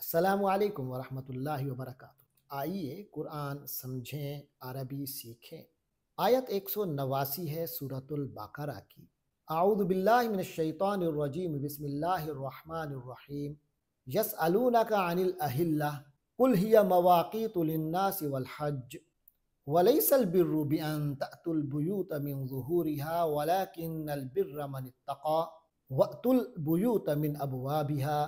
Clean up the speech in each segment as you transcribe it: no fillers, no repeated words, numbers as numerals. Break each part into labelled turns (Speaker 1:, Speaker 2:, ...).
Speaker 1: अस्सलामु अलैकुम वरहमतुल्लाहि वबरकातुहू। आइए कुरान समझें, अरबी सीखें। आयत 189 है सूरतुल बकरा की। आऊज़ु बिल्लाहि मिनश शैतानिर रजीम, बिस्मिल्लाहिर रहमानिर रहीम। यसअलूनका अनिल अहिल्ला कुल हिया मवाक़ीतु लिन्नासि वल हज्ज वलैसल बिर्रु बिअन तअतुल बुयूत मिन ज़ुहूरिहा वलाकिन्नल बिर्रा मन इत्तक़ा वअतुल बुयूत मिन अबवाबिहा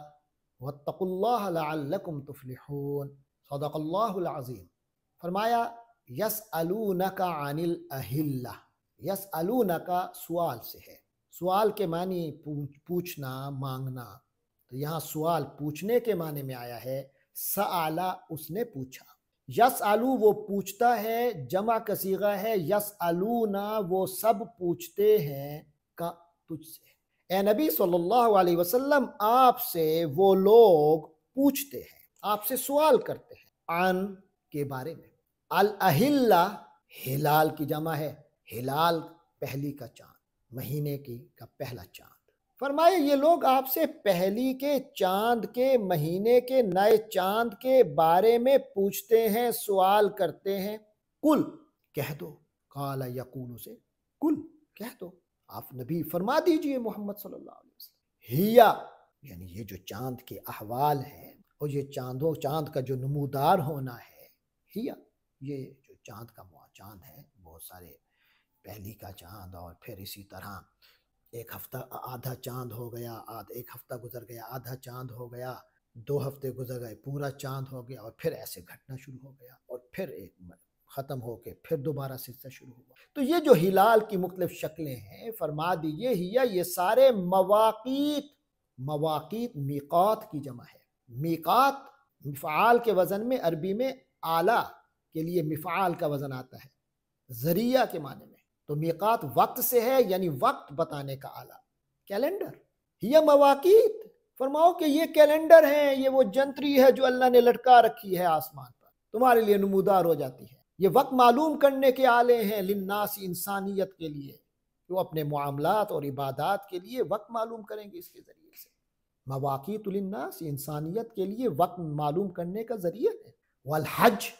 Speaker 1: वत्तकुल्लाह लअल्लकुम तुफ्लिहून। सदक़ल्लाहुल अज़ीम। फरमाया यसअलूनका अनिल अहिल्ला। यसअलूनका सवाल से है। सवाल के मानी पूछना, मांगना। तो यहाँ सवाल पूछने के माने में आया है। सआला उसने पूछा। यसअलू वो पूछता है, जमा का सीगा है। यसअलूना वो सब पूछते हैं का तुझसे। ए नबी सल्लल्लाहु अलैहि वसल्लम, आपसे वो लोग पूछते हैं, आपसे सवाल करते हैं अन के बारे में। अल अहिल्ला हिलाल की जमा है। हिलाल पहली का चांद, महीने की का पहला चांद। फरमाए ये लोग आपसे पहली के चांद के, महीने के नए चांद के बारे में पूछते हैं, सवाल करते हैं। कुल कह दो, काला यकूलु से कुल कह दो, आप नबी फरमा दीजिए मोहम्मद सल्लल्लाहु अलैहि वसल्लम। हिया यानी ये जो चांद के अहवाल हैं और ये चांद का जो नमूदार होना है। हिया ये जो चांद का चांद है, बहुत सारे पहली का चांद और फिर इसी तरह एक हफ्ता आधा चांद हो गया, एक हफ्ता गुजर गया आधा चांद हो गया, 2 हफ्ते गुजर गए पूरा चांद हो गया, और फिर ऐसे घटना शुरू हो गया, और फिर एक ख़त्म होके फिर दोबारा सिलसिला शुरू हुआ। तो ये जो हिलाल की मुख्तलिफ शक्लें हैं, फरमा दीजिए हिया ये सारे मवाक़ीत। मवाक़ीत मीक़ात की जमा है। मीक़ात मिफ़आल के वज़न में, अरबी में आला के लिए मिफ़आल का वज़न आता है, ज़रिया के माने में। तो मीक़ात वक्त से है, यानी वक्त बताने का आला। कैलेंडर हिया मवाक़ीत, फरमाओ कि ये कैलेंडर है, ये वो जंतरी है जो अल्लाह ने लटका रखी है आसमान पर, तुम्हारे लिए नमूदार हो जाती है। ये वक्त मालूम करने के आले हैं, लिन्नास इंसानियत के लिए, वो अपने मुआमलात और इबादात के लिए वक्त मालूम करेंगे इसके ज़रिए से। मवाक़ीतु लिन्नास इंसानियत के लिए वक्त मालूम करने का ज़रिया है। वल हज,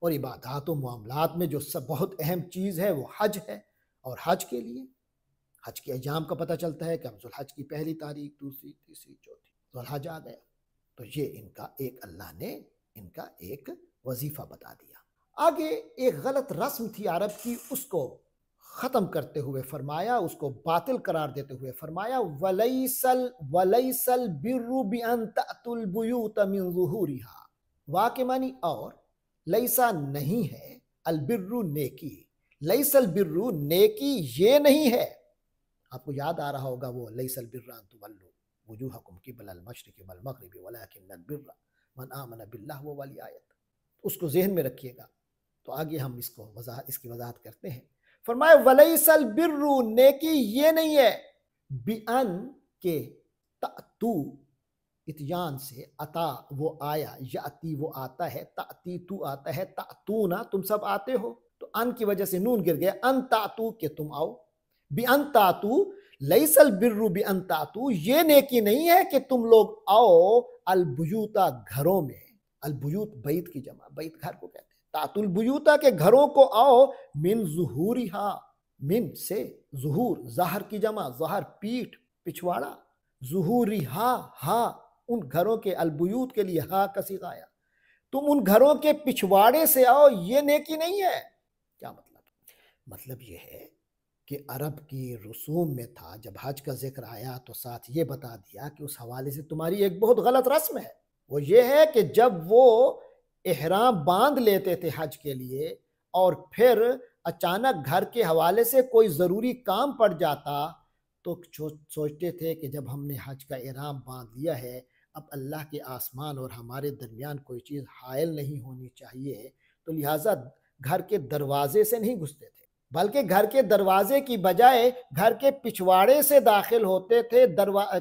Speaker 1: और इबादात और मामलात में जो सब बहुत अहम चीज़ है वो हज है। और हज के लिए हज के अय्याम का पता चलता है कि अब ज़ुल्हज की पहली तारीख, दूसरी, तीसरी, चौथी ज़ुल्हज आ गया। तो ये इनका एक, अल्लाह ने इनका एक वजीफ़ा बता दिया। आगे एक गलत रस्म थी अरब की, उसको ख़त्म करते हुए फरमाया, उसको बातिल करार देते हुए फरमाया वलैसल बिर्रु बिअन तअतुल बुयूत मिन ज़ुहूरिहा। वा के मानी और, लैसा नहीं है, अलबिर्रु नेकी, लैसल बिर्रु नेकी ये नहीं है। आपको याद आ रहा होगा वो लैसल बिर्रा अन तुवल्लु वुजूहकुम क़िबलल मशरिक़ि वल मग़रिबि वलाकिन्नल बिर्रा मन आमन बिल्लाह, वो वाली आयत उसको ज़हन में रखिएगा। तो आगे हम इसकी वजाहत करते हैं। फरमाया वलैसल बिर्रु नेकी ये नहीं है, बिअन के तअतू इतियान से, अता वो आया, याती वो आता है, ताती तू आता है, तातू ना तुम सब आते हो। तो अन की वजह से नून गिर गया, अन तातू के तुम आओ। बि अन तातू लैसल बिर्रु बि अन तातू, ये नेकी नहीं है कि तुम लोग आओ अलबुयूता घरों में। अलबुयूत बैत की जमा, बैत घर को कहते हैं। तातुल बुयूता के घरों को आओ, मिन ज़ुहूरिहा, मिन से ज़ुहूर, ज़हर की जमा, ज़हर पीठ, पिछवाड़ा, ज़ुहूरिहा हा, उन घरों के, अलबुयूत के लिए हा का सीगा आया, तुम उन घरों के पिछवाड़े से आओ, ये नेकी नहीं है। क्या मतलब? मतलब ये है कि अरब की रसूम में था, जब हज का जिक्र आया तो साथ ये बता दिया कि उस हवाले से तुम्हारी एक बहुत गलत रस्म है। वो ये है कि जब वो इहराम बांध लेते थे हज के लिए, और फिर अचानक घर के हवाले से कोई ज़रूरी काम पड़ जाता, तो सोचते थे कि जब हमने हज का इहराम बांध लिया है, अब अल्लाह के आसमान और हमारे दरमियान कोई चीज़ हायल नहीं होनी चाहिए, तो लिहाजा घर के दरवाजे से नहीं घुसते थे, बल्कि घर के दरवाजे की बजाय घर के पिछवाड़े से दाखिल होते थे।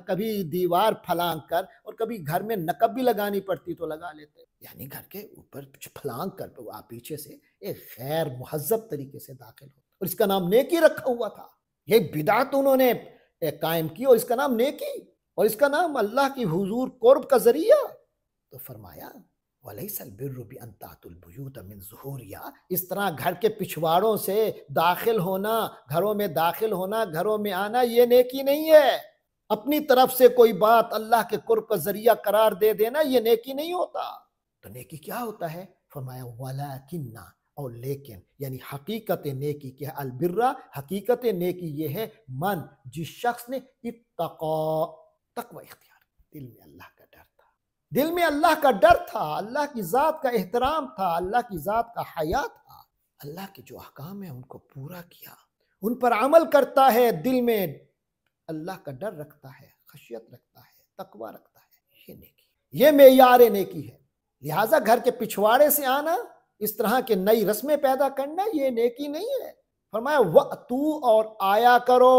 Speaker 1: कभी दीवार फलांग कर, और कभी घर में नकब भी लगानी पड़ती तो लगा लेते, यानी घर के ऊपर फलांग कर आप पीछे से एक गैर मुहज्जब तरीके से दाखिल हो, और इसका नाम नेकी रखा हुआ था। ये बिदात उन्होंने कायम की, और इसका नाम नेकी, और इसका नाम अल्लाह की हुजूर कुर्ब का जरिया। تو فرمایا وَلَيْسَ الْبِرُّ بِأَن تَأْتُوا الْبُيُوتَ مِن ظُهُورِهَا، اس طرح گھر کے پچھواڑوں سے داخل ہونا، گھروں میں داخل ہونا، گھروں میں آنا یہ نیکی نہیں ہے۔ اپنی طرف سے کوئی بات اللہ کے قرب کا ذریعہ قرار دے دینا یہ نیکی نہیں ہوتا۔ تو نیکی کیا ہوتا ہے؟ فرمایا وَلَكِنَّ، اور لیکن، یعنی حقیقت نیکی کیا ہے؟ البرہ، حقیقت نیکی یہ ہے من، جس شخص نے اتقا، تقوی اختیار، دل میں اللہ کا ڈر تھا، دل میں اللہ کا ڈر تھا، اللہ کی ذات کا احترام تھا، اللہ کی ذات کا حیا تھا، اللہ کے جو احکام ہیں ان کو پورا کیا، ان پر عمل کرتا ہے، دل میں اللہ کا ڈر رکھتا ہے، خشیت رکھتا ہے، تقوی رکھتا ہے، یہ نیکی، یہ معیار نیکی ہے۔ لہٰذا گھر کے پچھواڑے سے آنا، اس طرح کے نئی رسمیں پیدا کرنا یہ نیکی نہیں ہے۔ فرمایا وَأْتُوا، اور آیا کرو،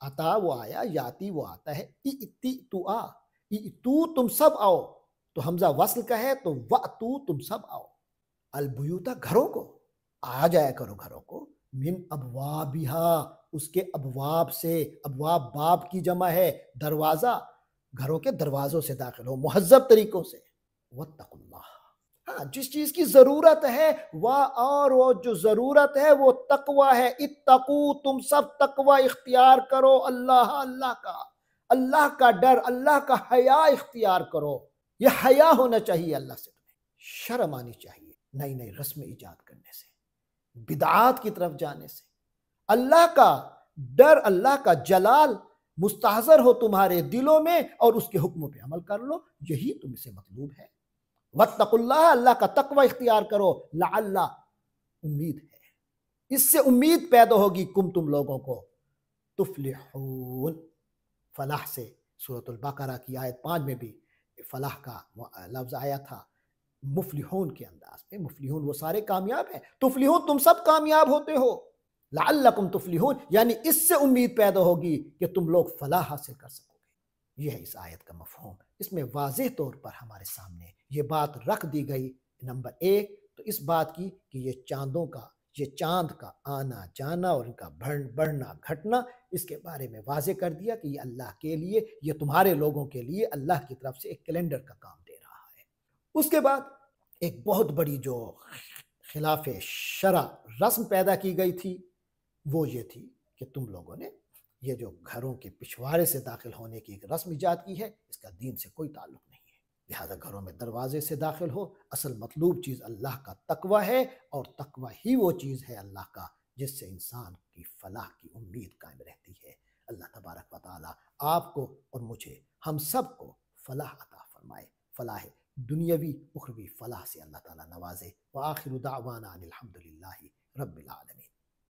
Speaker 1: عطا وہ آیا، یاتی وہ آتا ہے، اِئْتِئْ تو آ، اِئْتُو تم سب آؤ، تو حمزہ وصل کا ہے تو وَأْتُوا تم سب آؤ، البیوتا گھروں کو، آ جایا کرو گھروں کو، من ابوابہا، اس کے ابواب سے، ابواب باب کی جمع ہے، دروازہ، گھروں کے دروازوں سے داخل ہو مہذب طریقوں سے، واتقوا اللہ، ہاں جس چیز کی ضرورت ہے اور وہ جو ضرورت ہے وہ تقوی ہے، اتقو تم سب تقوی اختیار کرو، اللہ کا ڈر، اللہ کا حیا اختیار کرو، یہ حیا ہونا چاہیے اللہ سے، تمہیں شرم آنی چاہیے نئی نئی رسم ایجاد کرنے سے، بدعات کی طرف جانے سے، اللہ کا ڈر، اللہ کا جلال مستحضر ہو تمہارے دلوں میں اور اس کے حکموں پہ عمل کر لو، یہی تم سے مطلوب ہے۔ واتقوا اللہ، اللہ کا تقوی اختیار کرو، لعل، امید ہے، اس سے امید پیدا ہوگی تم لوگوں کو تفلحون، فلاح سے، سورۃ البقرہ کی آیت 5 میں بھی فلاح کا لفظ آیا تھا، مفلحون کے انداز میں، مفلحون وہ سارے کامیاب ہیں، تفلحون تم سب کامیاب ہوتے ہو، لعلکم تفلحون، یعنی اس سے امید پیدا ہوگی کہ تم لوگ فلاح حاصل کر سکو گے۔ یہ ہے اس آیت کا مفہوم، اس میں واضح طور پر ہمارے سامنے یہ بات رکھ دی گئی، نمبر 1 تو اس بات کی کہ یہ چاند کا آنا جانا اور ان کا بڑھنا گھٹنا، اس کے بارے میں واضح کر دیا کہ یہ اللہ کے لیے، یہ تمہارے لوگوں کے لیے اللہ کی طرف سے ایک کیلنڈر کا کام دے رہا ہے۔ اس کے بعد ایک بہت بڑی جو خلاف شرع رسم پیدا کی گئی تھی وہ یہ تھی کہ تم لوگوں نے یہ جو گھروں کے پچھواڑے سے داخل ہونے کی ایک رسم ایجاد کی ہے، اس کا دین سے کوئی تعلق نہیں ہے، لہذا گھروں میں دروازے سے داخل ہو، اصل مطلوب چیز اللہ کا تقوی ہے، اور تقوی ہی وہ چیز ہے اللہ کا جس سے انسان کی فلاح کی امید قائم رہتی ہے۔ اللہ تبارک و تعالی آپ کو اور مجھے، ہم سب کو فلاح عطا فرمائے، فلاح دنیاوی اخروی فلاح سے اللہ تعالیٰ نوازے۔ وآخر دعوانا ان الحمد للہ رب العالمین۔